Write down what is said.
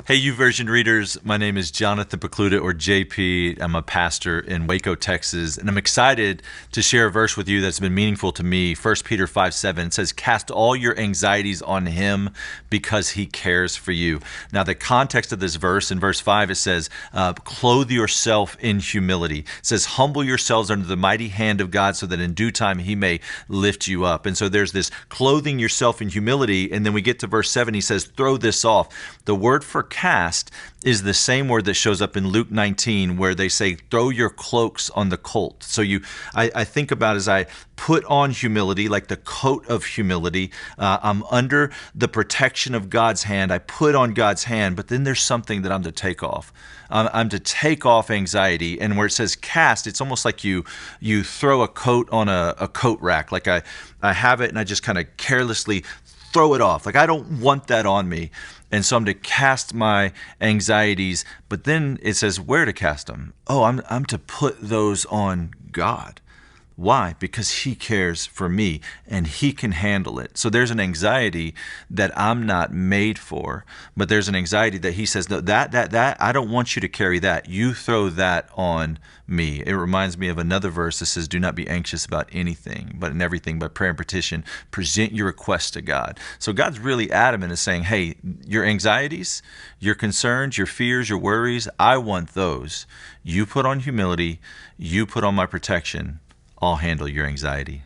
Hey, YouVersion readers. My name is Jonathan Pokluda, or JP. I'm a pastor in Waco, Texas, and I'm excited to share a verse with you that's been meaningful to me. 1 Peter 5:7 says, "Cast all your anxieties on him because he cares for you." Now, the context of this verse, in verse 5, it says, "Clothe yourself in humility." It says, "Humble yourselves under the mighty hand of God so that in due time he may lift you up." And so there's this clothing yourself in humility, and then we get to verse 7, he says, "Throw this off." The word for cast is the same word that shows up in Luke 19, where they say, "Throw your cloaks on the colt." So I think about, as I put on humility, like the coat of humility, I'm under the protection of God's hand. I put on God's hand, but then there's something that I'm to take off. I'm to take off anxiety. And where it says cast, it's almost like you throw a coat on a coat rack. Like I have it and I just kind of carelessly throw it off. Like I don't want that on me. And so I'm to cast my anxieties, but then it says where to cast them. Oh, I'm to put those on God. Why? Because he cares for me and he can handle it. So there's an anxiety that I'm not made for, but there's an anxiety that he says, no, that, I don't want you to carry that. You throw that on me. It reminds me of another verse that says, "Do not be anxious about anything, but in everything, by prayer and petition, present your requests to God." So God's really adamant in saying, hey, your anxieties, your concerns, your fears, your worries, I want those. You put on humility, you put on my protection. I'll handle your anxiety.